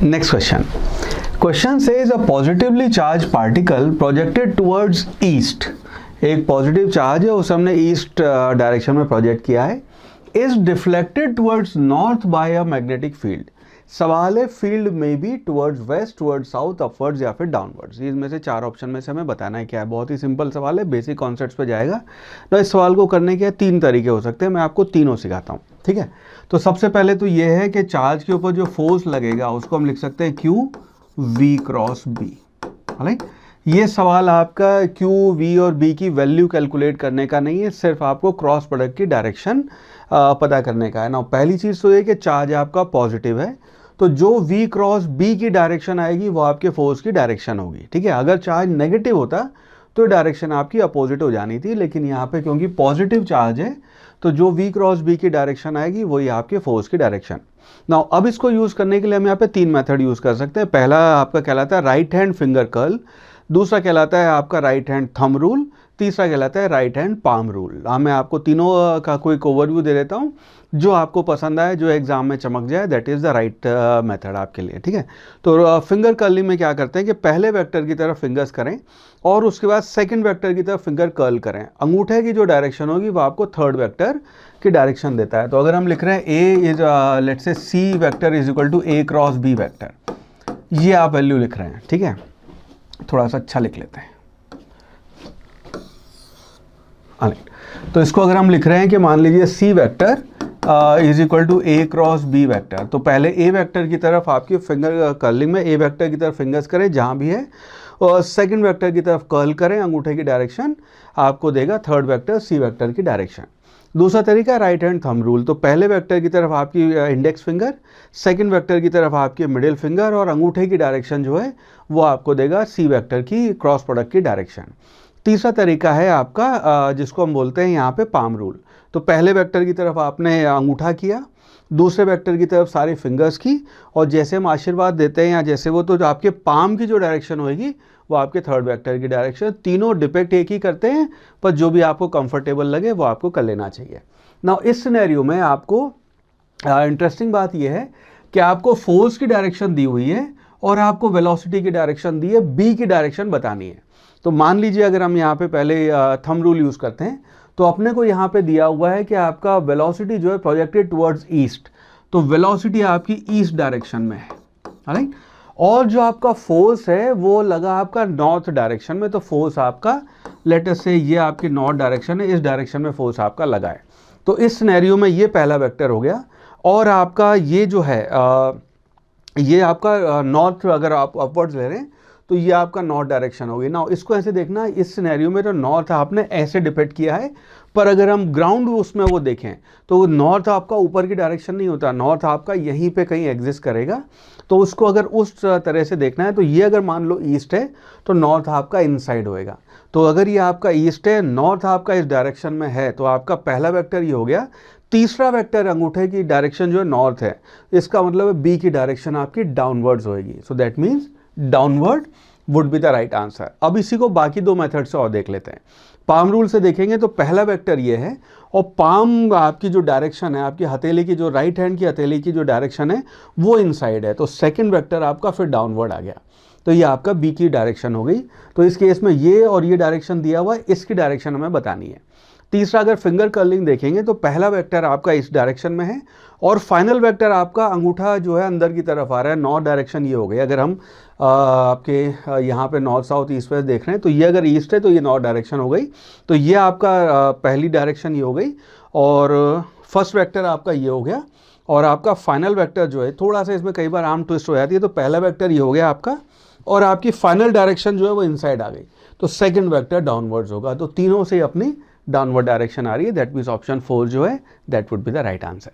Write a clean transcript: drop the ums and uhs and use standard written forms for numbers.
Next question says a positively charge particle projected towards east. एक positive charge है, उसे हमने ईस्ट डायरेक्शन में प्रोजेक्ट किया है। Is deflected towards north bye a magnetic field. सवाल है फील्ड में भी towards waste, towards south, upwards या फिर डाउनवर्ड्स। इसमें से चार ऑप्शन में से हमें बताना है क्या है। बहुत ही सिंपल सवाल है, बेसिक कॉन्सेप्ट्स पे जाएगा। तो इस सवाल को करने के तीन तरीके हो सकते हैं, मैं आपको तीनों सिखाता हूँ, ठीक है। तो सबसे पहले तो ये है कि चार्ज के ऊपर जो फोर्स लगेगा उसको हम लिख सकते हैं q v cross b, right. ये सवाल आपका क्यू वी और बी की वैल्यू कैलकुलेट करने का नहीं है, सिर्फ आपको क्रॉस प्रोडक्ट की डायरेक्शन पता करने का है ना। पहली चीज़ तो ये कि चार्ज आपका पॉजिटिव है, तो जो v क्रॉस b की डायरेक्शन आएगी वो आपके फोर्स की डायरेक्शन होगी, ठीक है। अगर चार्ज नेगेटिव होता तो डायरेक्शन आपकी अपोजिट हो जानी थी, लेकिन यहाँ पे क्योंकि पॉजिटिव चार्ज है तो जो v क्रॉस b की डायरेक्शन आएगी वही आपके फोर्स की डायरेक्शन। नाउ अब इसको यूज़ करने के लिए हम यहाँ पे तीन मेथड यूज़ कर सकते हैं। पहला आपका कहलाता है राइट हैंड फिंगर कर्ल, दूसरा कहलाता है आपका राइट हैंड थंब रूल, तीसरा कहलाता है राइट हैंड पाम रूल। मैं आपको तीनों का कोई ओवरव्यू दे देता हूँ, जो आपको पसंद आए, जो एग्जाम में चमक जाए, that is the right method आपके लिए, ठीक है। तो फिंगर कर्लिंग में क्या करते हैं कि पहले वेक्टर की तरफ फिंगर्स करें और उसके बाद सेकंड वेक्टर की तरफ फिंगर कर्ल करें। अंगूठे की जो डायरेक्शन होगी वो आपको थर्ड वेक्टर की डायरेक्शन देता है। तो अगर हम लिख रहे हैं ए is let's say c vector is equal to A cross B vector, ये आप वैल्यू लिख रहे हैं, ठीक है। थोड़ा सा अच्छा लिख लेते हैं। तो इसको अगर हम लिख रहे हैं कि मान लीजिए C vector is equal to A cross B vector, तो पहले ए वेक्टर की तरफ आपकी फिंगर कर्लिंग में ए वेक्टर की तरफ फिंगर्स करें जहां भी है, और सेकंड वेक्टर की तरफ कर्ल करें, अंगूठे की डायरेक्शन आपको देगा थर्ड वेक्टर सी वेक्टर की डायरेक्शन। दूसरा तरीका राइट हैंड थंब रूल, तो पहले वेक्टर की तरफ आपकी इंडेक्स फिंगर, सेकंड वेक्टर की तरफ आपकी मिडिल फिंगर, और अंगूठे की डायरेक्शन जो है वो आपको देगा सी वेक्टर की क्रॉस प्रोडक्ट की डायरेक्शन। तीसरा तरीका है आपका जिसको हम बोलते हैं यहाँ पे पाम रूल। तो पहले वेक्टर की तरफ आपने अंगूठा किया, दूसरे वेक्टर की तरफ सारी फिंगर्स की, और जैसे हम आशीर्वाद देते हैं या जैसे वो, तो जो आपके पाम की जो डायरेक्शन होगी वो आपके थर्ड वेक्टर की डायरेक्शन। तीनों डिपेक्ट एक ही करते हैं, पर जो भी आपको कंफर्टेबल लगे वो आपको कर लेना चाहिए। नाउ इस सिनेरियो में आपको इंटरेस्टिंग बात यह है कि आपको फोर्स की डायरेक्शन दी हुई है और आपको वेलोसिटी की डायरेक्शन दी है, बी की डायरेक्शन बतानी है। तो मान लीजिए अगर हम यहाँ पे पहले थंब रूल यूज़ करते हैं, तो अपने को यहाँ पे दिया हुआ है कि आपका वेलोसिटी जो है प्रोजेक्टेड टुवर्ड्स ईस्ट, तो वेलोसिटी आपकी ईस्ट डायरेक्शन में है, राइट। और जो आपका फोर्स है वो लगा आपका नॉर्थ डायरेक्शन में, तो फोर्स आपका लेट अस से ये आपकी नॉर्थ डायरेक्शन है, इस डायरेक्शन में फोर्स आपका लगा है। तो इस सिनेरियो में ये पहला वेक्टर हो गया, और आपका ये जो है ये आपका नॉर्थ, अगर आप अपवर्ड्स ले रहे हैं तो ये आपका नॉर्थ डायरेक्शन होगी ना। इसको ऐसे देखना, इस सिनेरियो में तो नॉर्थ आपने ऐसे डिपेक्ट किया है, पर अगर हम ग्राउंड उसमें वो देखें तो नॉर्थ आपका ऊपर की डायरेक्शन नहीं होता, नॉर्थ आपका यहीं पे कहीं एग्जिस्ट करेगा। तो उसको अगर उस तरह से देखना है तो ये अगर मान लो ईस्ट है तो नॉर्थ आपका इनसाइड होएगा। तो अगर ये आपका ईस्ट है, नॉर्थ आपका इस डायरेक्शन में है, तो आपका पहला वेक्टर ये हो गया। तीसरा वेक्टर अंगूठे की डायरेक्शन जो है नॉर्थ है, इसका मतलब है बी की डायरेक्शन आपकी डाउनवर्ड्स होएगी। So that means downward would be the right answer. अब इसी को बाकी दो मेथड से और देख लेते हैं। पाम रूल से देखेंगे तो पहला वेक्टर ये है, और पाम आपकी जो डायरेक्शन है, आपकी हथेली की जो राइट हैंड की हथेली की जो डायरेक्शन है वो इनसाइड है, तो सेकंड वेक्टर आपका फिर डाउनवर्ड आ गया, तो ये आपका बी की डायरेक्शन हो गई। तो इस केस में ये और ये डायरेक्शन दिया हुआ है, इसकी डायरेक्शन हमें बतानी है। तीसरा अगर फिंगर कर्लिंग देखेंगे तो पहला वेक्टर आपका इस डायरेक्शन में है, और फाइनल वेक्टर आपका अंगूठा जो है अंदर की तरफ आ रहा है, नॉर्थ डायरेक्शन ये हो गई। अगर हम आपके यहाँ पे नॉर्थ साउथ ईस्ट वेस्ट देख रहे हैं तो ये अगर ईस्ट है तो ये नॉर्थ डायरेक्शन हो गई, तो ये आपका पहली डायरेक्शन ये हो गई, और फर्स्ट वेक्टर आपका ये हो गया, और आपका फाइनल वेक्टर जो है थोड़ा सा इसमें कई बार आर्म ट्विस्ट हो जाती है, तो पहला वेक्टर ये हो गया आपका, और आपकी फाइनल डायरेक्शन जो है वो इनसाइड आ गई, तो सेकेंड वेक्टर डाउनवर्ड्स होगा। तो तीनों से अपनी डाउनवर्ड डायरेक्शन आ रही है, दैट मीन्स ऑप्शन 4 जो है that would be the right answer.